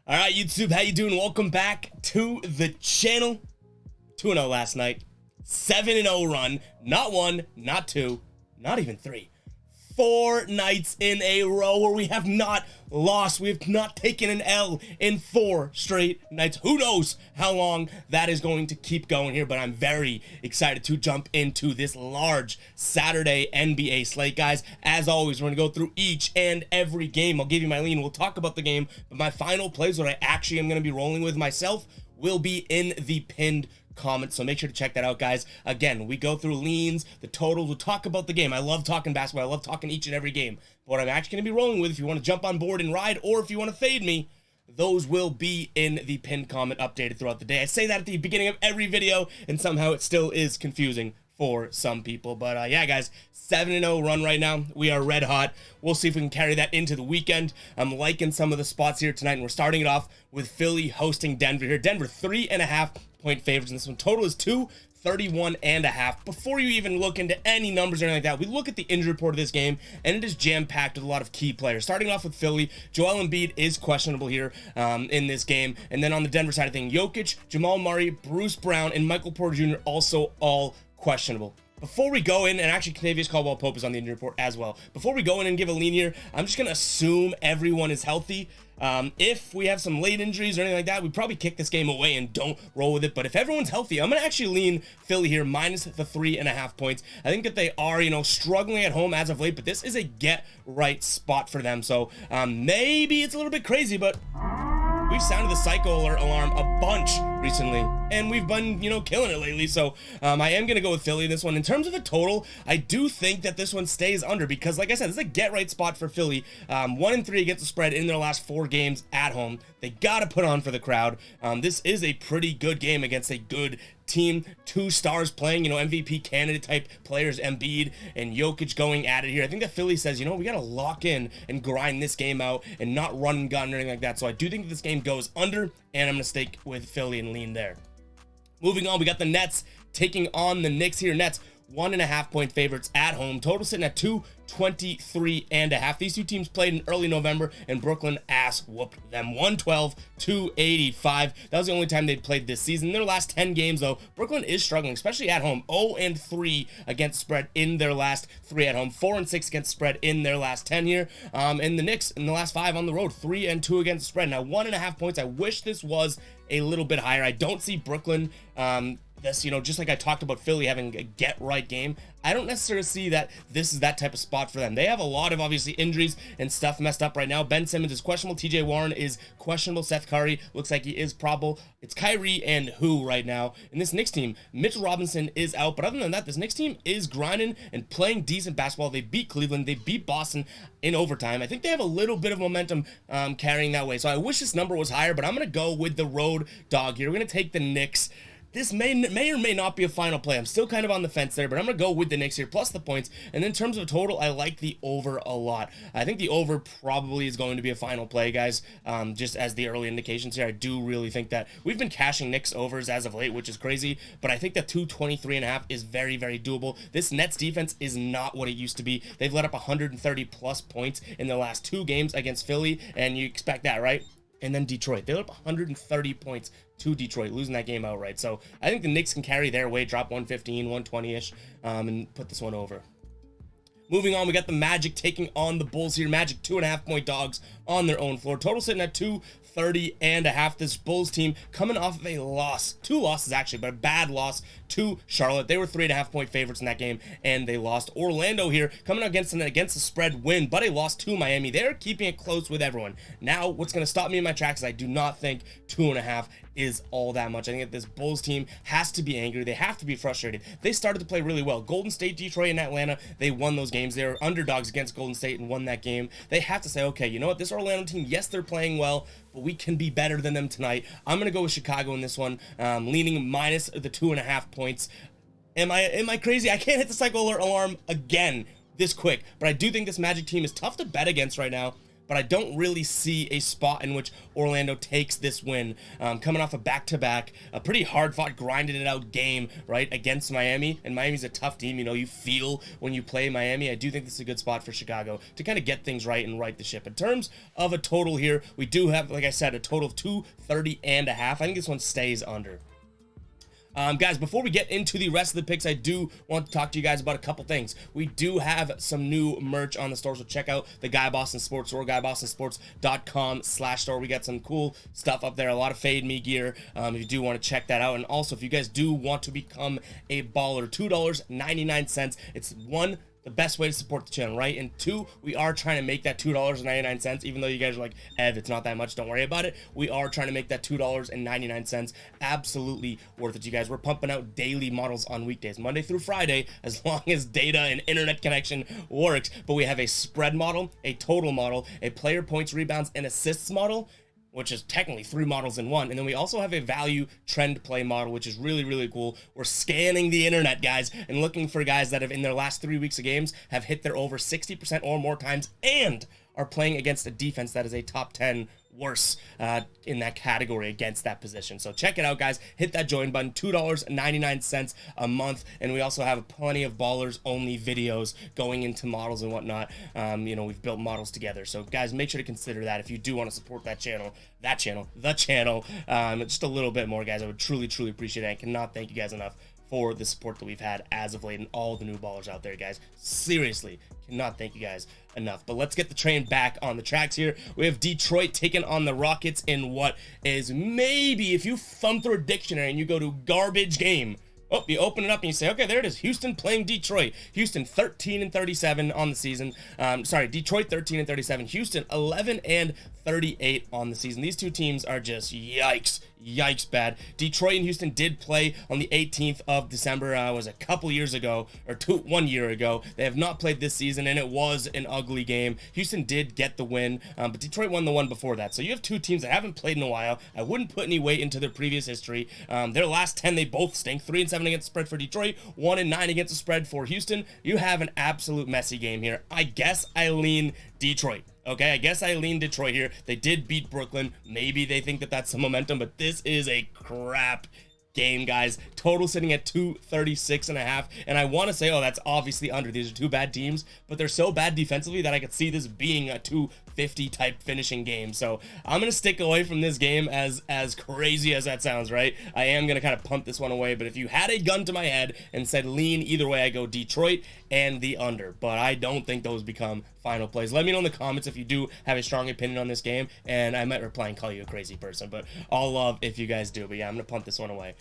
All right, YouTube, how you doing? Welcome back to the channel. 2-0 last night. 7-0 run. Not one, not two, not even three. 4 nights in a row where we have not lost. We have not taken an L in 4 straight nights. Who knows how long that is going to keep going here, but I'm very excited to jump into this large Saturday NBA slate, guys. As always, we're going to go through each and every game. I'll give you my lean. We'll talk about the game, but my final plays, what I actually am going to be rolling with myself, will be in the pinned comments, so make sure to check that out, guys. Again, we go through leans, the totals, we'll talk about the game. I love talking basketball. I love talking each and every game. But what I'm actually going to be rolling with, if you want to jump on board and ride, or if you want to fade me, those will be in the pinned comment updated throughout the day. I say that at the beginning of every video, and somehow it still is confusing for some people. But yeah, guys, 7-0 run right now. We are red hot. We'll see if we can carry that into the weekend. I'm liking some of the spots here tonight, and we're starting it off with Philly hosting Denver here. Denver 3.5-point favorites in this one. Total is 231.5. Before you even look into any numbers or anything like that, we look at the injury report of this game, and it is jam-packed with a lot of key players. Starting off with Philly, Joel Embiid is questionable here in this game. And then on the Denver side of things, Jokic, Jamal Murray, Bruce Brown, and Michael Porter Jr. also all questionable. Before we go in, and actually Kentavious Caldwell-Pope is on the injury report as well. Before we go in and give a lean here, I'm just going to assume everyone is healthy. If we have some late injuries or anything like that, we probably kick this game away and don't roll with it. But if everyone's healthy, I'm going to actually lean Philly here, minus the 3.5 points. I think that they are, struggling at home as of late, but this is a get-right spot for them. So maybe it's a little bit crazy, but we've sounded the cycle alert alarm a bunch recently, and we've been, killing it lately. So I am going to go with Philly in this one. In terms of the total, I do think that this one stays under because, like I said, this is a get-right spot for Philly. 1-3 against the spread in their last 4 games at home. They got to put on for the crowd. This is a pretty good game against a good team. 2 stars playing, MVP candidate type players, Embiid and Jokic going at it here. I think that Philly says, we got to lock in and grind this game out and not run and gun or anything like that. So I do think that this game goes under, and I'm going to stick with Philly and lean there. Moving on, we got the Nets taking on the Knicks here. Nets 1.5-point favorites at home. Total sitting at 223.5. These 2 teams played in early November, and Brooklyn ass whooped them 112-85. That was the only time they played this season. In their last 10 games, though, Brooklyn is struggling, especially at home. 0-3 against spread in their last 3 at home. 4-6 against spread in their last 10 here. And the Knicks in the last 5 on the road, 3-2 against spread. Now 1.5 points. I wish this was a little bit higher. I don't see Brooklyn just like I talked about Philly having a get-right game, I don't necessarily see that this is that type of spot for them. They have a lot of, obviously, injuries and stuff messed up right now. Ben Simmons is questionable. TJ Warren is questionable. Seth Curry looks like he is probable. It's Kyrie and who right now. In this Knicks team, Mitchell Robinson is out. But other than that, this Knicks team is grinding and playing decent basketball. They beat Cleveland. They beat Boston in overtime. I think they have a little bit of momentum carrying that way. So I wish this number was higher, but I'm going to go with the road dog here. We're going to take the Knicks. This may or may not be a final play. I'm still kind of on the fence there, but I'm going to go with the Knicks here, plus the points. And then in terms of total, I like the over a lot. I think the over probably is going to be a final play, guys, just as the early indications here. I do really think that we've been cashing Knicks overs as of late, which is crazy, but I think that 223.5 is very, very doable. This Nets defense is not what it used to be. They've let up 130-plus points in the last 2 games against Philly, and you expect that, right? And then Detroit, they let up 130 points to Detroit, losing that game outright. So I think the Knicks can carry their weight, drop 115, 120-ish, and put this one over. Moving on, we got the Magic taking on the Bulls here. Magic 2.5-point dogs on their own floor. Total sitting at 230.5. This Bulls team coming off of a loss. 2 losses, actually, but a bad loss to Charlotte. They were 3.5-point favorites in that game, and they lost. Orlando here coming against the spread win, but a loss to Miami. They're keeping it close with everyone. Now, what's going to stop me in my tracks is I do not think 2.5 is all that much. I think that this Bulls team has to be angry. They have to be frustrated. They started to play really well. Golden State, Detroit, and Atlanta, they won those games. They were underdogs against Golden State and won that game. They have to say, okay, you know what? This Orlando team, yes, they're playing well, but we can be better than them tonight. I'm going to go with Chicago in this one, leaning minus the 2.5 points. Am I crazy? I can't hit the cycle alert alarm again this quick, but I do think this Magic team is tough to bet against right now. but I don't really see a spot in which Orlando takes this win. Coming off a back-to-back, a pretty hard-fought, grinded it out game, right, against Miami, and Miami's a tough team. You know, you feel when you play Miami. I do think this is a good spot for Chicago to kind of get things right and right the ship. In terms of a total here, we do have, like I said, a total of 230.5. I think this one stays under. Guys, before we get into the rest of the picks, I do want to talk to you guys about a couple things. We do have some new merch on the store, so check out the Guy Boston Sports store, GuyBostonSports.com/store. We got some cool stuff up there, a lot of Fade Me gear, if you do want to check that out. And also, if you guys do want to become a baller, $2.99. It's the best way to support the channel, right? And two, we are trying to make that $2.99, even though you guys are like, Ev, it's not that much, don't worry about it. We are trying to make that $2.99 absolutely worth it, you guys. We're pumping out daily models on weekdays, Monday through Friday, as long as data and internet connection works. But we have a spread model, a total model, a player points, rebounds, and assists model, which is technically 3 models in one. And then we also have a value trend play model, which is really, really cool. We're scanning the internet, guys, and looking for guys that have, in their last 3 weeks of games, have hit their over 60% or more times and are playing against a defense that is a top 10 worse in that category against that position. So check it out, guys. Hit that join button, $2.99 a month. And we also have plenty of ballers only videos going into models and whatnot. You know, we've built models together. So guys, make sure to consider that if you do want to support the channel, just a little bit more, guys. I would truly, truly appreciate it. I cannot thank you guys enough for the support that we've had as of late and all the new ballers out there, guys. Seriously, cannot thank you guys enough. But let's get the train back on the tracks here. We have Detroit taking on the Rockets in what is maybe, if you thumb through a dictionary and you go to garbage game, oh, you open it up and you say, okay, there it is. Houston playing Detroit. Houston 13-37 on the season. Detroit 13-37. Houston 11-38 on the season. These two teams are just yikes bad. Detroit and Houston did play on the 18th of December. Was a couple years ago, or 1 year ago. They have not played this season, and it was an ugly game. Houston did get the win, but Detroit won the one before that. So you have two teams that haven't played in a while. I wouldn't put any weight into their previous history. Their last 10, they both stink. 3-7 against the spread for Detroit, 1-9 against the spread for Houston. You have an absolute messy game here. I guess I lean Detroit. Okay, I guess I lean Detroit here. They did beat Brooklyn. Maybe they think that that's some momentum, but this is a crap game, guys. Total sitting at 236.5, and I want to say, oh, that's obviously under. These are two bad teams, but they're so bad defensively that I could see this being a 250 type finishing game. So I'm gonna stick away from this game, as crazy as that sounds, right? I am gonna kind of punt this one away, but if you had a gun to my head and said lean either way, I go Detroit and the under, but I don't think those become final plays. Let me know in the comments if you do have a strong opinion on this game, and I might reply and call you a crazy person, but all love if you guys do. But yeah, I'm gonna punt this one away.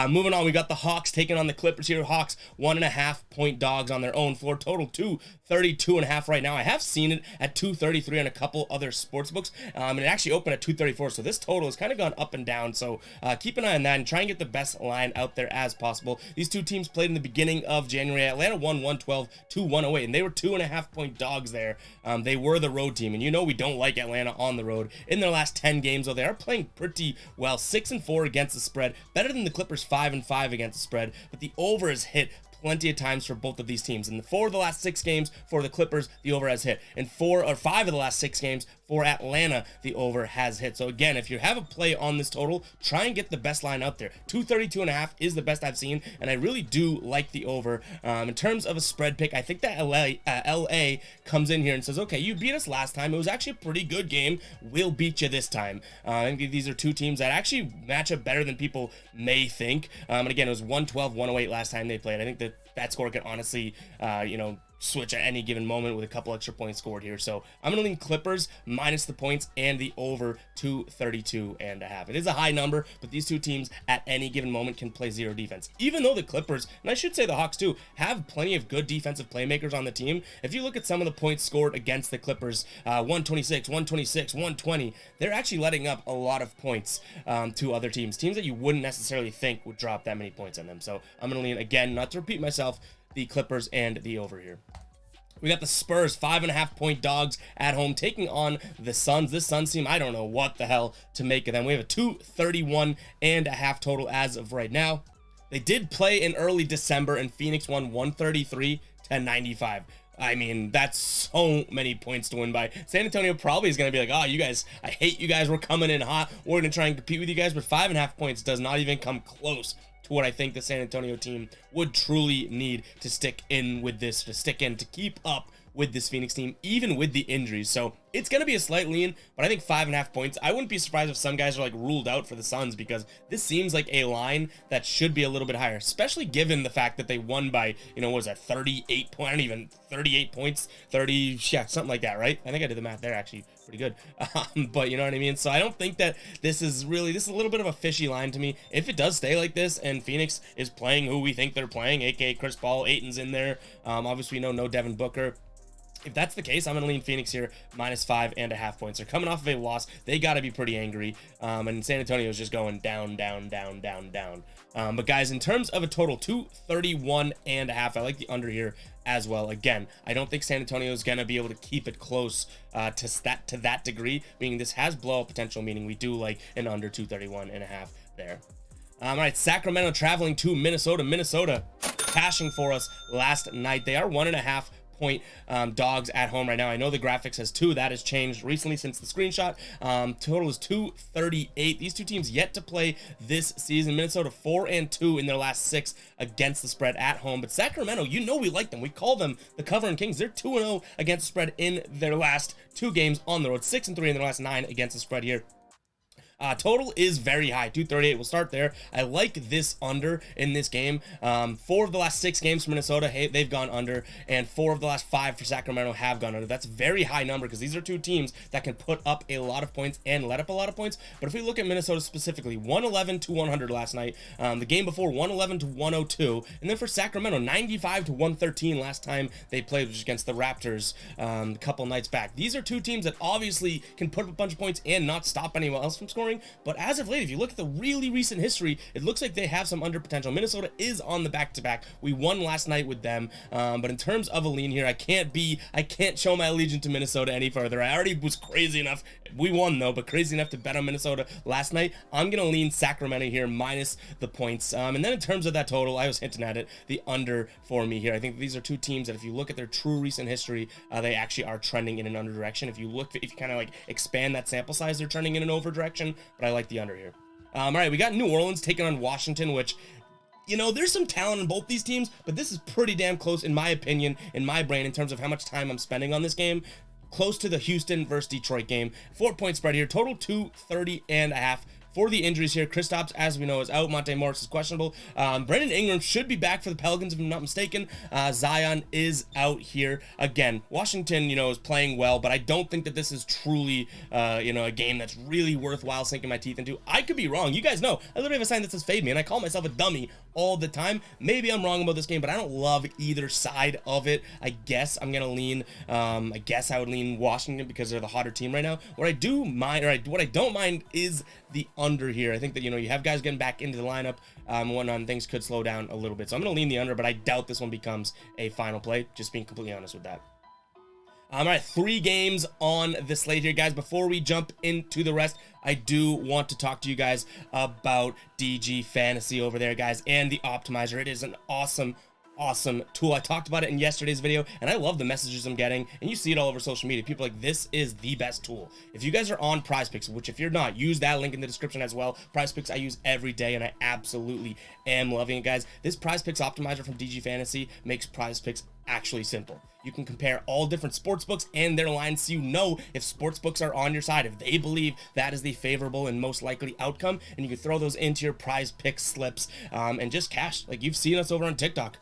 Moving on, we got the Hawks taking on the Clippers here. Hawks 1.5 point dogs on their own floor. Total 232.5 right now. I have seen it at 233 on a couple other sports books, and it actually opened at 234. So this total has kind of gone up and down. So keep an eye on that and try and get the best line out there as possible. These two teams played in the beginning of January. Atlanta won 112 to 108, and they were 2.5 point dogs there. They were the road team, and you know we don't like Atlanta on the road. In their last 10 games, though, they are playing pretty well. 6-4 against the spread, better than the Clippers. 5-5 against the spread, but the over is hit plenty of times for both of these teams. In the 4 of the last 6 games for the Clippers, the over has hit. In 4 or 5 of the last 6 games for Atlanta, the over has hit. So again, if you have a play on this total, try and get the best line out there. 232.5 is the best I've seen, and I really do like the over. In terms of a spread pick, I think that LA comes in here and says, okay, you beat us last time. It was actually a pretty good game. We'll beat you this time. I think these are two teams that actually match up better than people may think. And again, it was 112-108 last time they played. I think that score could honestly, switch at any given moment with a couple extra points scored here. So I'm going to lean Clippers minus the points and the over 232.5. It is a high number, but these two teams at any given moment can play zero defense. Even though the Clippers, and I should say the Hawks too, have plenty of good defensive playmakers on the team. If you look at some of the points scored against the Clippers, 126, 126, 120, they're actually letting up a lot of points to other teams that you wouldn't necessarily think would drop that many points on them. So I'm going to lean, again, not to repeat myself, the Clippers and the over here. We got the Spurs, 5.5 point dogs at home, taking on the Suns. This Suns team, I don't know what the hell to make of them. We have a 231.5 total as of right now. They did play in early December, and Phoenix won 133-95. I mean, that's so many points to win by. San Antonio probably is going to be like, oh, you guys, I hate you guys. We're coming in hot. We're going to try and compete with you guys. But 5.5 points does not even come close to what I think the San Antonio team would truly need to stick in with this, to keep up with this Phoenix team, even with the injuries. So it's going to be a slight lean, but I think 5.5 points. I wouldn't be surprised if some guys are like ruled out for the Suns, because this seems like a line that should be a little bit higher, especially given the fact that they won by, you know, what was that, 38 points, I don't even, 38 points, 30, yeah, something like that, right? I think I did the math there, actually, pretty good. But you know what I mean? So I don't think that this is a little bit of a fishy line to me. If it does stay like this and Phoenix is playing who we think they're playing, aka Chris Paul, Ayton's in there, obviously we know no Devin Booker. If that's the case, I'm going to lean Phoenix here, -5.5 points. They're coming off of a loss. They got to be pretty angry. And San Antonio is just going down, down, down, down, down. But guys, in terms of a total, 231.5, I like the under here as well. Again, I don't think San Antonio is going to be able to keep it close to that degree, meaning this has blowout potential, meaning we do like an under 231.5 there. All right, Sacramento traveling to Minnesota. Minnesota cashing for us last night. They are 1.5 point dogs at home right now. I know the graphics has 2. That has changed recently since the screenshot. Total is 238. These two teams yet to play this season. Minnesota 4-2 in their last 6 against the spread at home. But Sacramento, you know we like them. We call them the covering kings. They're 2-0 against the spread in their last 2 games on the road. 6-3 in their last 9 against the spread here. Total is very high, 238. We'll start there. I like this under in this game. 4 of the last 6 games for Minnesota, hey, they've gone under, and 4 of the last 5 for Sacramento have gone under. That's a very high number, because these are two teams that can put up a lot of points and let up a lot of points. But if we look at Minnesota specifically, 111-100 last night. The game before, 111-102. And then for Sacramento, 95-113 last time they played, which is against the Raptors a couple nights back. These are two teams that obviously can put up a bunch of points and not stop anyone else from scoring. But as of late, if you look at the really recent history, it looks like they have some under potential. Minnesota is on the back-to-back. We won last night with them, but in terms of a lean here, I can't show my allegiance to Minnesota any further. I already was crazy enough. We won though, but crazy enough to bet on Minnesota last night. I'm gonna lean Sacramento here minus the points. And then in terms of that total, I was hinting at it, the under for me here. I think these are two teams that if you look at their true recent history, they actually are trending in an under direction. If you kind of like expand that sample size, they're trending in an over direction. But I like the under here. All right, we got New Orleans taking on Washington, which, you know, there's some talent in both these teams, but this is pretty damn close, in my opinion, in my brain, in terms of how much time I'm spending on this game. Close to the Houston versus Detroit game. 4-point spread here, total 230.5. For the injuries here, Kristaps, as we know, is out. Monte Morris is questionable. Brandon Ingram should be back for the Pelicans, if I'm not mistaken. Zion is out here. Again, Washington, you know, is playing well, but I don't think that this is truly, you know, a game that's really worthwhile sinking my teeth into. I could be wrong. You guys know, I literally have a sign that says fade me, and I call myself a dummy all the time. Maybe I'm wrong about this game, but I don't love either side of it. I guess I'm going to lean, I guess I would lean Washington because they're the hotter team right now. What I do mind, or what I don't mind is the under here. I think that, you know, you have guys getting back into the lineup and whatnot, and things could slow down a little bit. So I'm going to lean the under, but I doubt this one becomes a final play, just being completely honest with that. All right, 3 games on the slate here, guys. Before we jump into the rest, I do want to talk to you guys about DG Fantasy over there, guys, and the optimizer. It is an awesome tool. I talked about it in yesterday's video, and I love the messages I'm getting, and you see it all over social media. People are like, this is the best tool. If you guys are on PrizePicks, which if you're not, use that link in the description as well. PrizePicks I use every day, and I absolutely am loving it, guys. This PrizePicks optimizer from DG Fantasy makes PrizePicks actually simple. You can compare all different sports books and their lines, so you know if sports books are on your side, if they believe that is the favorable and most likely outcome, and you can throw those into your PrizePicks slips and just cash like you've seen us over on TikTok.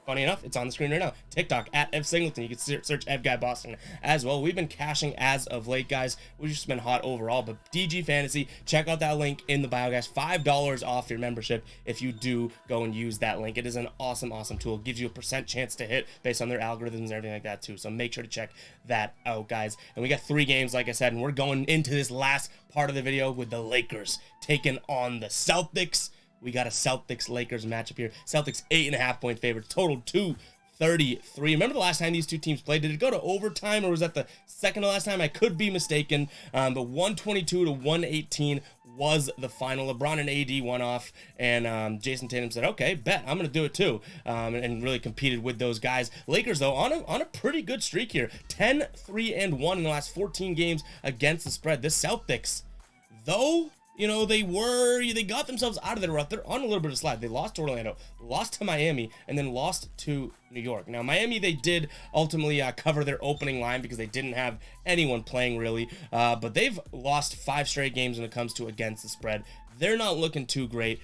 Funny enough, it's on the screen right now. TikTok at Ev Singleton. You can search Ev Guy Boston as well. We've been cashing as of late, guys. We've just been hot overall. But DG Fantasy, check out that link in the bio, guys. $5 off your membership if you do go and use that link. It is an awesome tool. It gives you a % chance to hit based on their algorithms and everything like that too. So make sure to check that out, guys. And we got 3 games, like I said, and we're going into this last part of the video with the Lakers taking on the Celtics. We got a Celtics-Lakers matchup here. Celtics 8.5 point favorites. Total 233. Remember the last time these two teams played? Did it go to overtime, or was that the second to last time? I could be mistaken. But 122-118 was the final. LeBron and AD won off, and Jason Tatum said, okay, bet, I'm going to do it too, and really competed with those guys. Lakers, though, on a pretty good streak here. 10-3-1 in the last 14 games against the spread. The Celtics, though, you know, they got themselves out of their rut. They're on a little bit of a slide. They lost to Orlando, lost to Miami, and then lost to New York. Now, Miami, they did ultimately cover their opening line because they didn't have anyone playing really, but they've lost 5 straight games when it comes to against the spread. They're not looking too great.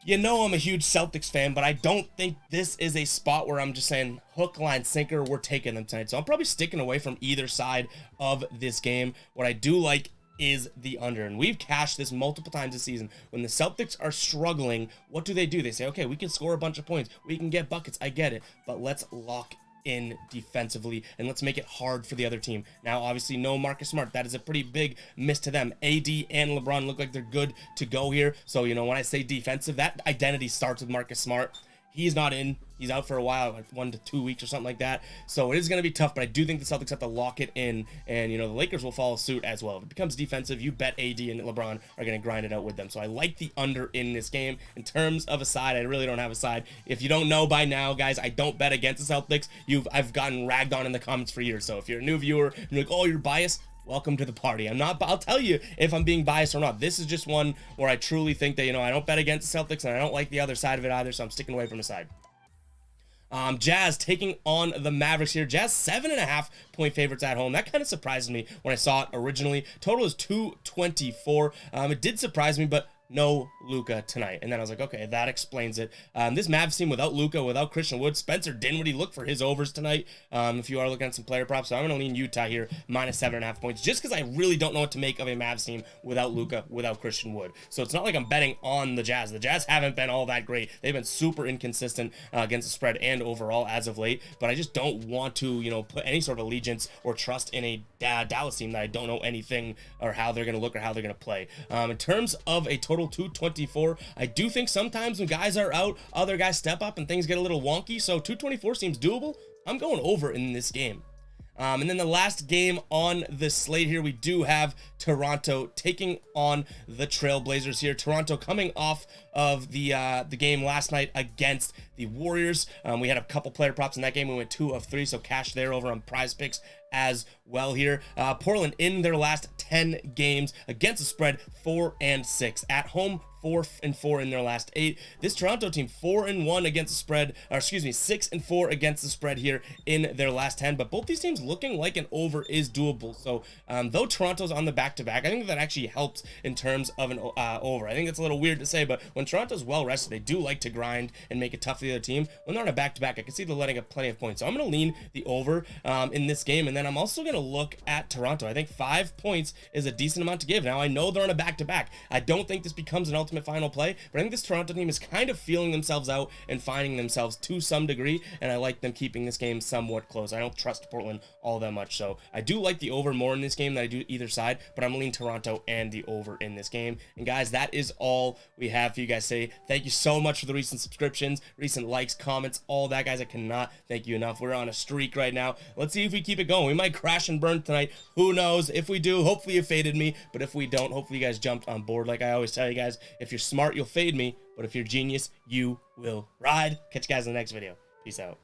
You know I'm a huge Celtics fan, but I don't think this is a spot where I'm just saying hook, line, sinker, we're taking them tonight. So I'm probably sticking away from either side of this game. What I do like is the under, and we've cashed this multiple times this season. When the Celtics are struggling, what do? They say, okay, we can score a bunch of points, we can get buckets, I get it, but let's lock in defensively and let's make it hard for the other team. Now, obviously, no Marcus Smart. That is a pretty big miss to them. AD and LeBron look like they're good to go here. So, you know, when I say defensive, that identity starts with Marcus Smart. He's not in. He's out for a while, like 1 to 2 weeks or something like that. So it is going to be tough, but I do think the Celtics have to lock it in, and, you know, the Lakers will follow suit as well. If it becomes defensive, you bet AD and LeBron are going to grind it out with them. So I like the under in this game. In terms of a side, I really don't have a side. If you don't know by now, guys, I don't bet against the Celtics. I've gotten ragged on in the comments for years. So if you're a new viewer and you're like, oh, you're biased, welcome to the party. I'll tell you if I'm being biased or not. This is just one where I truly think that, you know, I don't bet against the Celtics, and I don't like the other side of it either, so I'm sticking away from the side. Jazz taking on the Mavericks here. Jazz 7.5-point favorites at home. That kind of surprised me when I saw it originally. Total is 224. It did surprise me, but no Luka tonight. And then I was like, okay, that explains it. This Mavs team without Luka, without Christian Wood, Spencer Dinwiddie, look for his overs tonight if you are looking at some player props. So I'm going to lean Utah here, minus 7.5 points, just because I really don't know what to make of a Mavs team without Luka, without Christian Wood. So it's not like I'm betting on the Jazz. The Jazz haven't been all that great. They've been super inconsistent against the spread and overall as of late, but I just don't want to, you know, put any sort of allegiance or trust in a Dallas team that I don't know anything or how they're going to look or how they're going to play. In terms of a total 224, I do think sometimes when guys are out, other guys step up and things get a little wonky, so 224 seems doable. I'm going over in this game. And then the last game on the slate here, we do have Toronto taking on the Trailblazers here. Toronto coming off of the game last night against the Warriors. We had a couple player props in that game. We went 2 of 3, so cash there over on Prize Picks as well here. Portland in their last 10 games against the spread, 4-6 at home. 4-4 in their last 8. This Toronto team 4-1 against the spread, or excuse me, 6-4 against the spread here in their last 10. But both these teams looking like an over is doable. So though Toronto's on the back-to-back, I think that actually helps in terms of an over. I think it's a little weird to say, but when Toronto's well rested, they do like to grind and make it tough for the other team. When they're on a back-to-back, I can see they're letting up plenty of points. So I'm going to lean the over in this game, and then I'm also going to look at Toronto. I think 5 points is a decent amount to give. Now I know they're on a back-to-back. I don't think this becomes an ultimate final play, but I think this Toronto team is kind of feeling themselves out and finding themselves to some degree, and I like them keeping this game somewhat close. I don't trust Portland all that much, so I do like the over more in this game than I do either side, but I'm leaning Toronto and the over in this game. And guys, that is all we have for you guys today. Thank you so much for the recent subscriptions, recent likes, comments, all that, guys. I cannot thank you enough. We're on a streak right now. Let's see if we keep it going. We might crash and burn tonight. Who knows? If we do, hopefully you faded me, but if we don't, hopefully you guys jumped on board. Like I always tell you guys, if you're smart, you'll fade me, but if you're genius, you will ride. Catch you guys in the next video. Peace out.